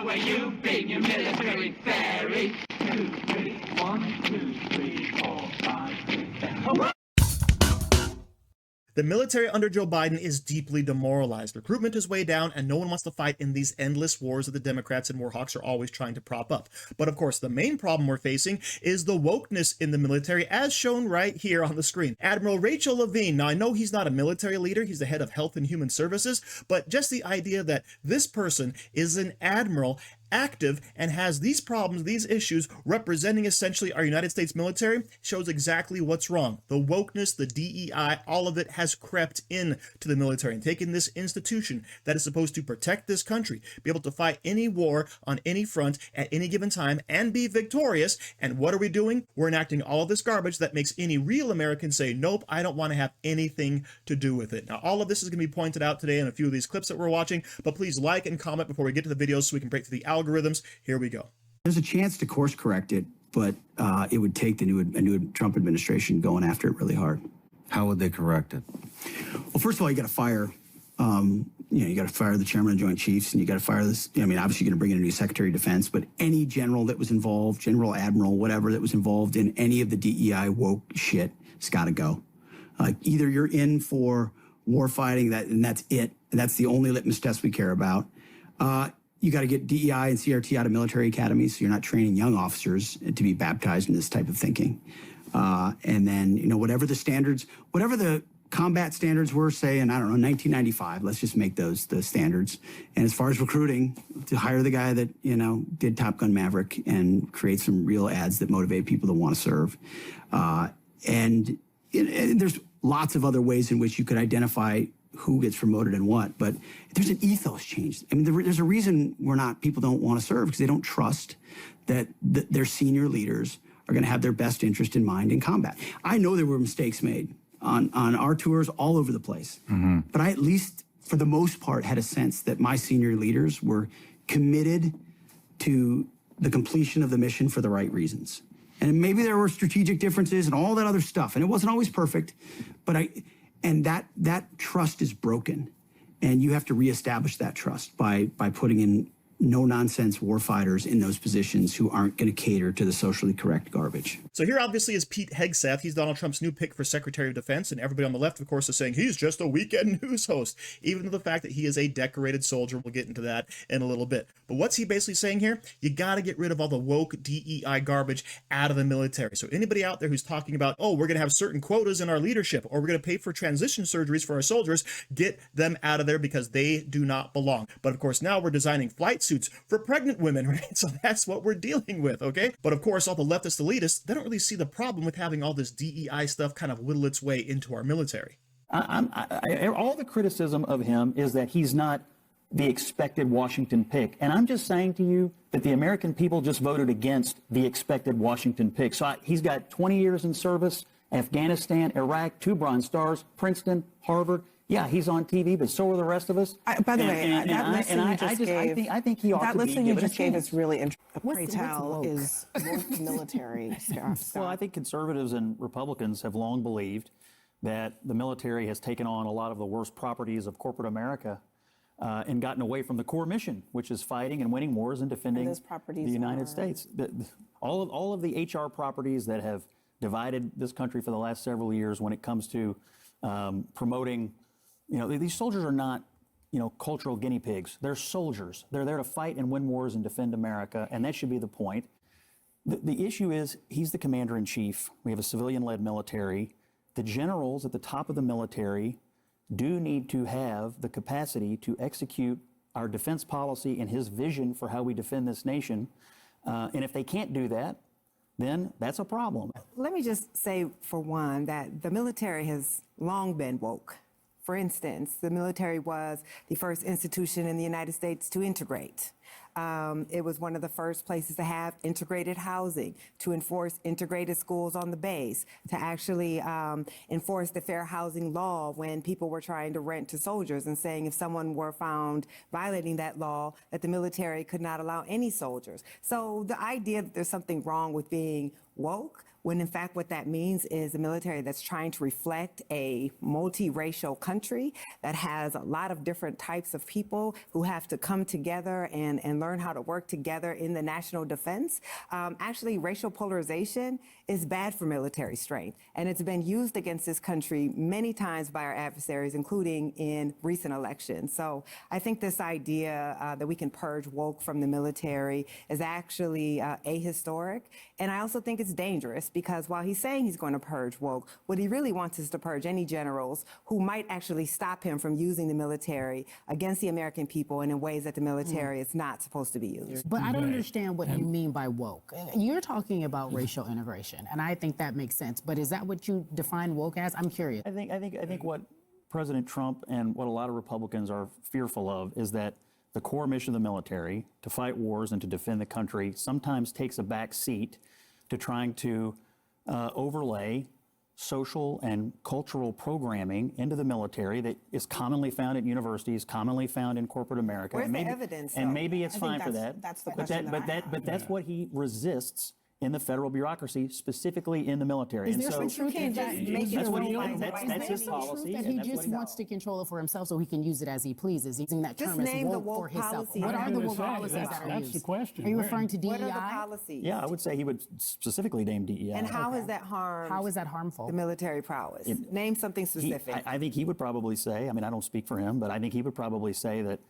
know where you've been, you military fairy. 2, 3, 1, 2, 3, 4, 5, 6, 7. The military under Joe Biden is deeply demoralized. Recruitment is way down, and no one wants to fight in these endless wars that the Democrats and warhawks are always trying to prop up. But of course, the main problem we're facing is the wokeness in the military, as shown right here on the screen. Admiral Rachel Levine, now I know he's not a military leader, he's the head of Health and Human Services, but just the idea that this person is an admiral, active, and has these problems, these issues, representing essentially our United States military, shows exactly what's wrong. The wokeness, the DEI, all of it has crept in to the military and taken this institution that is supposed to protect this country, be able to fight any war on any front at any given time and be victorious. And what are we doing? We're enacting all of this garbage that makes any real American say, nope, I don't want to have anything to do with it. Now, all of this is going to be pointed out today in a few of these clips that we're watching, but please like and comment before we get to the videos so we can break through the algorithms. Here we go. There's a chance to course correct it, but it would take the new Trump administration going after it really hard. How would they correct it? Well, first of all, you got to fire. You got to fire the chairman of the Joint Chiefs, and you got to fire this. I mean, obviously, you're going to bring in a new Secretary of Defense, but any general that was involved, general, admiral, whatever that was involved in any of the DEI woke shit, it's got to go. Either you're in for war fighting, and that's it. And that's the only litmus test we care about. You got to get DEI and CRT out of military academies, so you're not training young officers to be baptized in this type of thinking. And then, whatever the standards, whatever the combat standards were, say, in, I don't know, 1995, let's just make those the standards. And as far as recruiting, to hire the guy that, did Top Gun Maverick and create some real ads that motivate people to want to serve. And there's lots of other ways in which you could identify who gets promoted and what, but there's an ethos change. I mean, there's a reason people don't want to serve, because they don't trust that their senior leaders are going to have their best interest in mind in combat. I know there were mistakes made on our tours all over the place, but I, at least for the most part, had a sense that my senior leaders were committed to the completion of the mission for the right reasons. And maybe there were strategic differences and all that other stuff, and it wasn't always perfect, but that trust is broken, and you have to reestablish that trust by putting in no-nonsense warfighters in those positions who aren't going to cater to the socially correct garbage. So here obviously is Pete Hegseth. He's Donald Trump's new pick for Secretary of Defense, and everybody on the left, of course, is saying he's just a weekend news host, even to the fact that he is a decorated soldier. We'll get into that in a little bit. But what's he basically saying here? You got to get rid of all the woke DEI garbage out of the military. So anybody out there who's talking about, oh, we're going to have certain quotas in our leadership, or we're going to pay for transition surgeries for our soldiers, get them out of there, because they do not belong. But of course, now we're designing flight suits for pregnant women, right? So that's what we're dealing with, okay? But of course, all the leftist elitists, they don't really see the problem with having all this DEI stuff kind of whittle its way into our military. All the criticism of him is that he's not the expected Washington pick. And I'm just saying to you that the American people just voted against the expected Washington pick. So he's got 20 years in service, Afghanistan, Iraq, 2 Bronze Stars, Princeton, Harvard. Yeah, he's on TV, but so are the rest of us. By the way, that list you just gave, I think he ought to be given a chance. That list you just gave is really interesting. Pray tell is woke military stuff. Well, I think conservatives and Republicans have long believed that the military has taken on a lot of the worst properties of corporate America and gotten away from the core mission, which is fighting and winning wars and defending the United States. All of the HR properties that have divided this country for the last several years when it comes to promoting. These soldiers are not, cultural guinea pigs. They're soldiers. They're there to fight and win wars and defend America, and that should be the point. The issue is he's the commander-in-chief. We have a civilian-led military. The generals at the top of the military do need to have the capacity to execute our defense policy and his vision for how we defend this nation. And if they can't do that, then that's a problem. Let me just say, for one, that the military has long been woke. For instance, the military was the first institution in the United States to integrate. It was one of the first places to have integrated housing, to enforce integrated schools on the base, to actually enforce the fair housing law when people were trying to rent to soldiers, and saying if someone were found violating that law, that the military could not allow any soldiers. So the idea that there's something wrong with being woke when in fact what that means is a military that's trying to reflect a multiracial country that has a lot of different types of people who have to come together and learn how to work together in the national defense. Actually, racial polarization is bad for military strength, and it's been used against this country many times by our adversaries, including in recent elections. So I think this idea that we can purge woke from the military is actually ahistoric, and I also think it's dangerous because while he's saying he's going to purge woke, what he really wants is to purge any generals who might actually stop him from using the military against the American people and in ways that the military is not supposed to be used. But I don't understand what you mean by woke. You're talking about racial integration, and I think that makes sense. But is that what you define woke as? I'm curious. I think what President Trump and what a lot of Republicans are fearful of is that the core mission of the military, to fight wars and to defend the country, sometimes takes a back seat to trying to overlay social and cultural programming into the military that is commonly found at universities, commonly found in corporate America. Where's and maybe, the evidence, and though? maybe it's I think fine for that. that's the question But that's what he resists in the federal bureaucracy, specifically in the military. Is there some truth in that? That's what he Is that's there his some policy. That and he that's what just wants to control it for himself so he can use it as he pleases, using that Just term as name the woke for woke himself. policy. What I'm are the gonna woke say, policies that are that's used? the question. Are you referring to DEI? What are the policies? Yeah, I would say he would specifically name DEI. And how has that harmed How is that harmful? the military prowess? Name something specific. I think he would probably say, I mean, I don't speak for him, but I think he would probably say that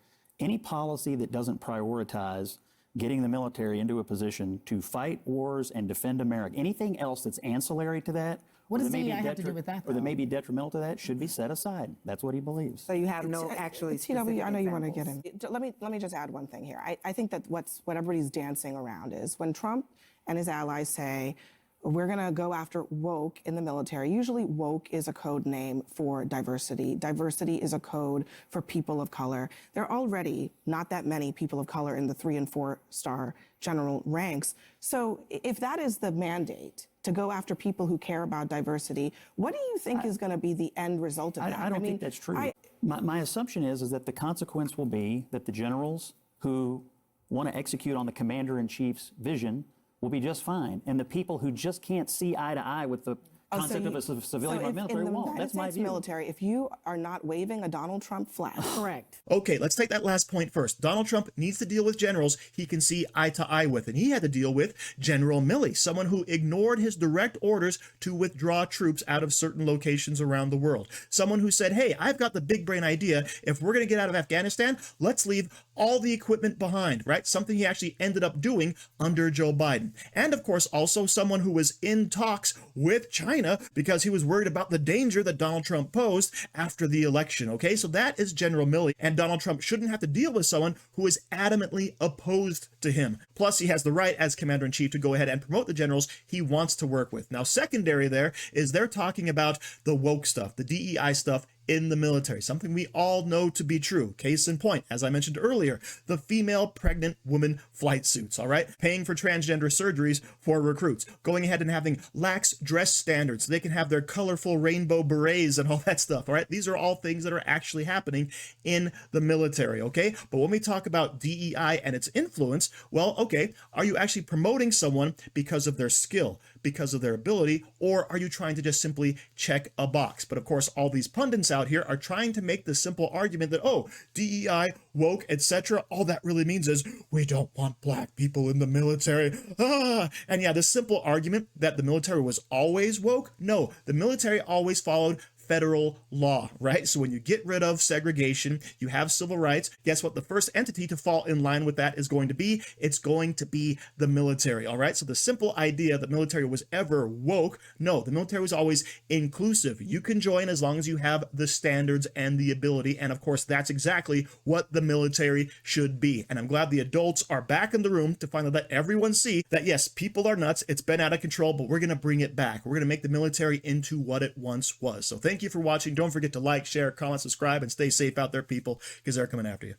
any policy that doesn't prioritize getting the military into a position to fight wars and defend America, anything else that's ancillary to that, What or does that may be DEI have to do with that, or that though? may be detrimental to that, should be set aside. That's what he believes. So you have no actually TW, specific I know you want to get examples. in. Let me just add one thing here. I think that what everybody's dancing around is when Trump and his allies say, we're going to go after woke in the military. Usually woke is a code name for diversity. Diversity is a code for people of color. There are already not that many people of color in the 3- and 4-star general ranks. So if that is the mandate, to go after people who care about diversity, what do you think is going to be the end result of that? I don't think that's true. My assumption is that the consequence will be that the generals who want to execute on the commander-in-chief's vision will be just fine. And the people who just can't see eye to eye with the concept of a civilian or military won't. That's my view. Military, if you are not waving a Donald Trump flag. Correct. Okay, let's take that last point first. Donald Trump needs to deal with generals he can see eye to eye with, and he had to deal with General Milley, someone who ignored his direct orders to withdraw troops out of certain locations around the world. Someone who said, hey, I've got the big brain idea. If we're going to get out of Afghanistan, let's leave all the equipment behind, right? Something he actually ended up doing under Joe Biden. And of course, also someone who was in talks with China because he was worried about the danger that Donald Trump posed after the election, okay? So that is General Milley, and Donald Trump shouldn't have to deal with someone who is adamantly opposed to him. Plus, he has the right as commander-in-chief to go ahead and promote the generals he wants to work with. Now, secondary there is they're talking about the woke stuff, the DEI stuff in the military, something we all know to be true. Case in point, as I mentioned earlier, the female pregnant woman flight suits, all right? Paying for transgender surgeries for recruits, going ahead and having lax dress standards so they can have their colorful rainbow berets and all that stuff, all right? These are all things that are actually happening in the military, okay? But when we talk about DEI and its influence, well, okay, are you actually promoting someone because of their skill, because of their ability, or are you trying to just simply check a box? But of course, all these pundits out here are trying to make the simple argument that, oh, DEI, woke, etc., all that really means is we don't want black people in the military. And yeah, the simple argument that the military was always woke, no, the military always followed federal law, right? So when you get rid of segregation, you have civil rights. Guess what? The first entity to fall in line with that is going to be, it's going to be the military, all right? So the simple idea that military was ever woke, no, the military was always inclusive. You can join as long as you have the standards and the ability. And of course, that's exactly what the military should be. And I'm glad the adults are back in the room to finally let everyone see that, yes, people are nuts. It's been out of control, but we're going to bring it back. We're going to make the military into what it once was. So thank you for watching. Don't forget to like, share, comment, subscribe, and stay safe out there, people, because they're coming after you.